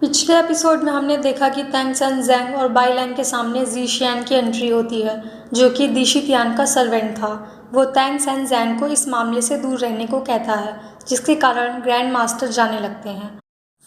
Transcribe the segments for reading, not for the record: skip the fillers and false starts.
पिछले एपिसोड में हमने देखा कि तैंग सन जैंग और बाई लैंग के सामने जी शियान की एंट्री होती है, जो कि दिशितियान का सर्वेंट था। वो तैंग सन जैंग को इस मामले से दूर रहने को कहता है, जिसके कारण ग्रैंड मास्टर जाने लगते हैं।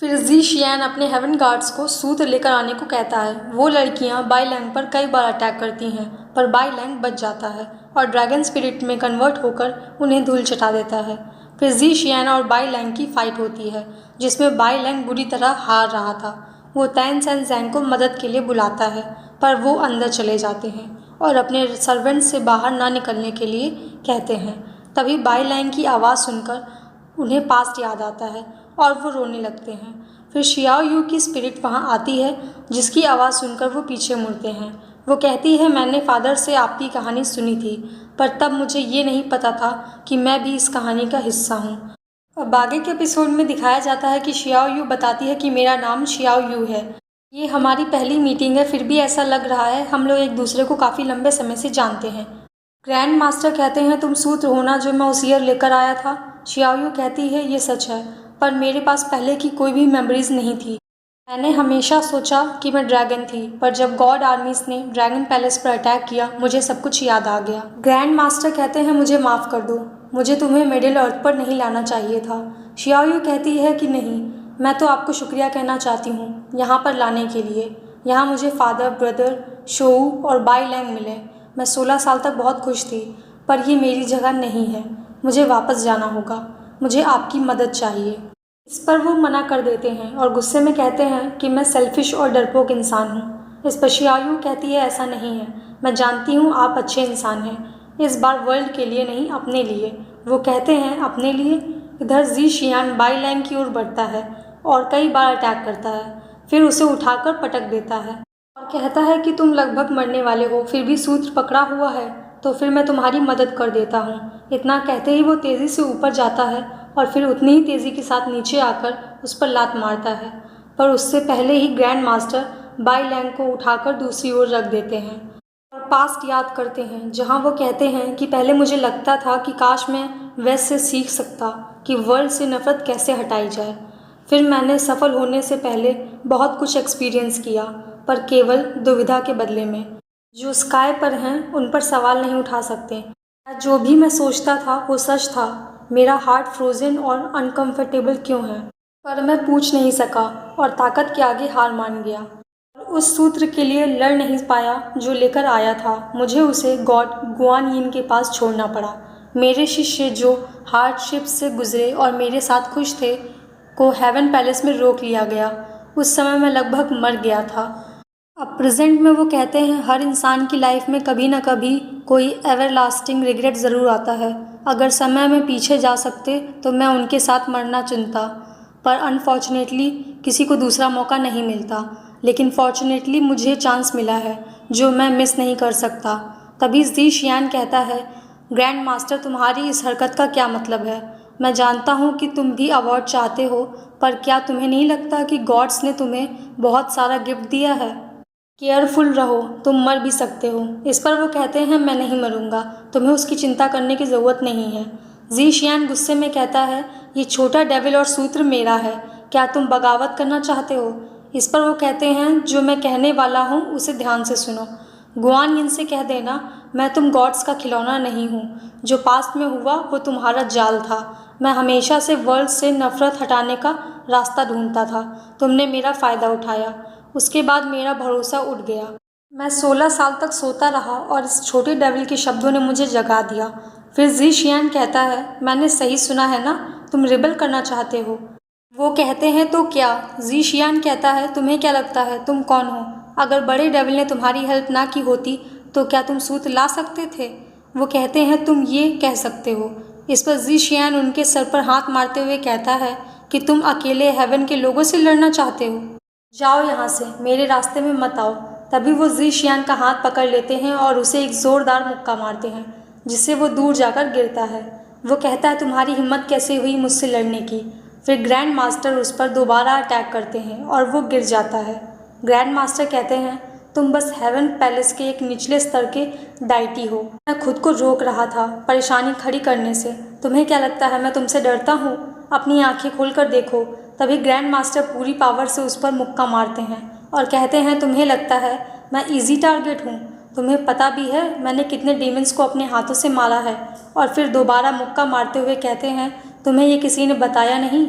फिर जी शियान अपने हेवन गार्ड्स को सूत्र लेकर आने को कहता है। वो लड़कियां बाई लैंग पर कई बार अटैक करती हैं, पर बाई लैंग बच जाता है और ड्रैगन स्पिरिट में कन्वर्ट होकर उन्हें धूल चटा देता है। फिर जी शियान और बाई लैंग की फाइट होती है, जिसमें बाई लैंग बुरी तरह हार रहा था। वो तैंग सन जैंग को मदद के लिए बुलाता है, पर वो अंदर चले जाते हैं और अपने सर्वेंट से बाहर ना निकलने के लिए कहते हैं। तभी बाई लैंग की आवाज़ सुनकर उन्हें पास्ट याद आता है और वो रोने लगते हैं। फिर शियाओ यू की स्पिरिट वहाँ आती है, जिसकी आवाज़ सुनकर वो पीछे मुड़ते हैं। वो कहती है, मैंने फादर से आपकी कहानी सुनी थी, पर तब मुझे ये नहीं पता था कि मैं भी इस कहानी का हिस्सा हूँ। अब आगे के एपिसोड में दिखाया जाता है कि शियाओ यू बताती है कि मेरा नाम शियाओ यू है। ये हमारी पहली मीटिंग है, फिर भी ऐसा लग रहा है हम लोग एक दूसरे को काफ़ी लंबे समय से जानते हैं। ग्रैंड मास्टर कहते हैं, तुम सूत्र हो ना जो मैं उस ईयर लेकर आया था। शियाओ यू कहती है, ये सच है, पर मेरे पास पहले की कोई भी मेमोरीज नहीं थी। मैंने हमेशा सोचा कि मैं ड्रैगन थी, पर जब गॉड आर्मीज ने ड्रैगन पैलेस पर अटैक किया, मुझे सब कुछ याद आ गया। ग्रैंड मास्टर कहते हैं, मुझे माफ़ कर दो, मुझे तुम्हें मिडिल अर्थ पर नहीं लाना चाहिए था। शियाओ यू कहती है कि नहीं, मैं तो आपको शुक्रिया कहना चाहती हूँ यहाँ पर लाने के लिए। यहाँ मुझे फादर, ब्रदर, शोऊ और बाई लैंग मिले। मैं 16 साल तक बहुत खुश थी, पर ये मेरी जगह नहीं है। मुझे वापस जाना होगा। मुझे आपकी मदद चाहिए। इस पर वो मना कर देते हैं और गुस्से में कहते हैं कि मैं सेल्फिश और डरपोक इंसान हूँ। इस पर शियाओ यू कहती है, ऐसा नहीं है, मैं जानती हूँ आप अच्छे इंसान हैं। इस बार वर्ल्ड के लिए नहीं, अपने लिए। वो कहते हैं, अपने लिए। इधर जी शियान बाई लैंग की ओर बढ़ता है और कई बार अटैक करता है, फिर उसे उठाकर पटक देता है और कहता है कि तुम लगभग मरने वाले हो, फिर भी सूत्र पकड़ा हुआ है, तो फिर मैं तुम्हारी मदद कर देता हूँ। इतना कहते ही वो तेज़ी से ऊपर जाता है और फिर उतनी ही तेज़ी के साथ नीचे आकर उस पर लात मारता है, पर उससे पहले ही ग्रैंड मास्टर बाई लैंग को उठाकर दूसरी ओर रख देते हैं और पास्ट याद करते हैं, जहाँ वो कहते हैं कि पहले मुझे लगता था कि काश मैं वेस्ट से सीख सकता कि वर्ल्ड से नफरत कैसे हटाई जाए। फिर मैंने सफल होने से पहले बहुत कुछ एक्सपीरियंस किया, पर केवल दुविधा के बदले में। जो स्काई पर हैं उन पर सवाल नहीं उठा सकते। जो भी मैं सोचता था वो सच था। मेरा हार्ट फ्रोजन और अनकंफर्टेबल क्यों है, पर मैं पूछ नहीं सका और ताकत के आगे हार मान गया और उस सूत्र के लिए लड़ नहीं पाया जो लेकर आया था। मुझे उसे गॉड गुआन यिन के पास छोड़ना पड़ा। मेरे शिष्य जो हार्डशिप से गुजरे और मेरे साथ खुश थे को हेवन पैलेस में रोक लिया गया। उस समय मैं लगभग मर गया था। अब प्रेजेंट में वो कहते हैं, हर इंसान की लाइफ में कभी ना कभी कोई एवरलास्टिंग रिग्रेट ज़रूर आता है। अगर समय में पीछे जा सकते तो मैं उनके साथ मरना चुनता, पर अनफॉर्चुनेटली किसी को दूसरा मौका नहीं मिलता। लेकिन फॉर्चुनेटली मुझे चांस मिला है जो मैं मिस नहीं कर सकता। तभी जी शियान कहता है, ग्रैंड मास्टर तुम्हारी इस हरकत का क्या मतलब है? मैं जानता हूँ कि तुम भी अवार्ड चाहते हो, पर क्या तुम्हें नहीं लगता कि गॉड्स ने तुम्हें बहुत सारा गिफ्ट दिया है? केयरफुल रहो, तुम मर भी सकते हो। इस पर वो कहते हैं, मैं नहीं मरूंगा, तुम्हें उसकी चिंता करने की ज़रूरत नहीं है। जी शियान गुस्से में कहता है, ये छोटा डेविल और सूत्र मेरा है, क्या तुम बगावत करना चाहते हो? इस पर वो कहते हैं, जो मैं कहने वाला हूँ उसे ध्यान से सुनो। गुआन यिन से कह देना, मैं तुम गॉड्स का खिलौना नहीं हूँ। जो पास्ट में हुआ वो तुम्हारा जाल था। मैं हमेशा से वर्ल्ड से नफरत हटाने का रास्ता ढूंढता था। तुमने मेरा फ़ायदा उठाया, उसके बाद मेरा भरोसा उठ गया। मैं 16 साल तक सोता रहा और इस छोटे डेविल के शब्दों ने मुझे जगा दिया। फिर जी शियान कहता है, मैंने सही सुना है ना, तुम रिबेल करना चाहते हो? वो कहते हैं, तो क्या? जी शियान कहता है, तुम्हें क्या लगता है तुम कौन हो? अगर बड़े डेविल ने तुम्हारी हेल्प ना की होती तो क्या तुम सूत्र ला सकते थे? वो कहते हैं, तुम ये कह सकते हो। इस पर जी शियान उनके सर पर हाथ मारते हुए कहता है कि तुम अकेले हेवन के लोगों से लड़ना चाहते हो। जाओ यहाँ से, मेरे रास्ते में मत आओ। तभी वो जी शियान का हाथ पकड़ लेते हैं और उसे एक ज़ोरदार मुक्का मारते हैं, जिससे वो दूर जाकर गिरता है। वो कहता है, तुम्हारी हिम्मत कैसे हुई मुझसे लड़ने की? फिर ग्रैंड मास्टर उस पर दोबारा अटैक करते हैं और वो गिर जाता है। ग्रैंड मास्टर कहते हैं, तुम बस हेवन पैलेस के एक निचले स्तर के डाइटी हो। मैं खुद को रोक रहा था परेशानी खड़ी करने से। तुम्हें क्या लगता है मैं तुमसे डरता हूँ? अपनी आंखें खोलकर देखो, तभी ग्रैंड मास्टर पूरी पावर से उस पर मुक्का मारते हैं और कहते हैं, तुम्हें लगता है मैं इजी टारगेट हूँ? तुम्हें पता भी है मैंने कितने डीमंस को अपने हाथों से मारा है? और फिर दोबारा मुक्का मारते हुए कहते हैं, तुम्हें ये किसी ने बताया नहीं?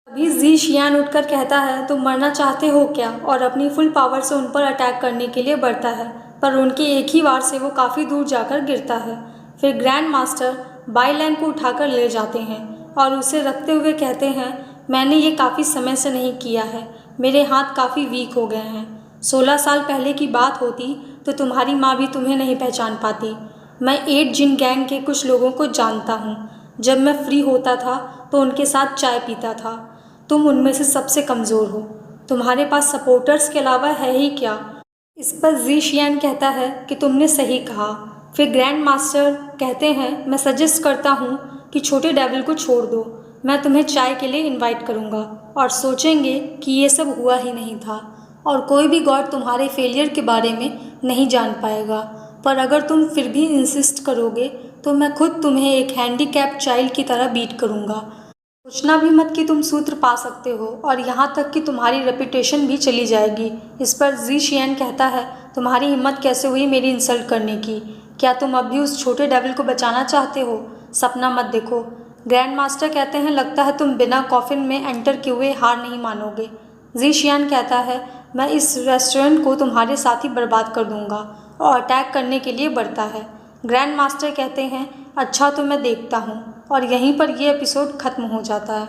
तभी जी शियान उठकर कहता है, तुम मरना चाहते हो क्या? और अपनी फुल पावर से उन पर अटैक करने के लिए बढ़ता है, पर उनके एक ही वार से वो काफ़ी दूर जाकर गिरता है। फिर ग्रैंड मास्टर बाई लैंग को उठाकर ले जाते हैं और उसे रखते हुए कहते हैं, मैंने ये काफ़ी समय से नहीं किया है, मेरे हाथ काफ़ी वीक हो गए हैं। 16 साल पहले की बात होती तो तुम्हारी माँ भी तुम्हें नहीं पहचान पाती। मैं 8 जिन गैंग के कुछ लोगों को जानता हूँ। जब मैं फ्री होता था तो उनके साथ चाय पीता था। तुम उनमें से सबसे कमज़ोर हो। तुम्हारे पास सपोर्टर्स के अलावा है ही क्या? इस पर जी शियान कहता है कि तुमने सही कहा। फिर ग्रैंड मास्टर कहते हैं, मैं सजेस्ट करता हूँ कि छोटे डेविल को छोड़ दो। मैं तुम्हें चाय के लिए इनवाइट करूँगा और सोचेंगे कि ये सब हुआ ही नहीं था और कोई भी गॉड तुम्हारे फेलियर के बारे में नहीं जान पाएगा। पर अगर तुम फिर भी इंसिस्ट करोगे तो मैं खुद तुम्हें एक हैंडीकैप्ड चाइल्ड की तरह बीट करूँगा। सोचना भी मत कि तुम सूत्र पा सकते हो और यहाँ तक कि तुम्हारी रेपुटेशन भी चली जाएगी। इस पर जी शियान कहता है, तुम्हारी हिम्मत कैसे हुई मेरी इंसल्ट करने की? क्या तुम अब भी उस छोटे डेविल को बचाना चाहते हो? सपना मत देखो। ग्रैंड मास्टर कहते हैं, लगता है तुम बिना कॉफिन में एंटर किए हुए हार नहीं मानोगे। जी शियान कहता है, मैं इस रेस्टोरेंट को तुम्हारे साथ ही बर्बाद कर दूंगा और अटैक करने के लिए बढ़ता है। ग्रैंड मास्टर कहते हैं, अच्छा तो मैं देखता हूँ। और यहीं पर यह एपिसोड ख़त्म हो जाता है।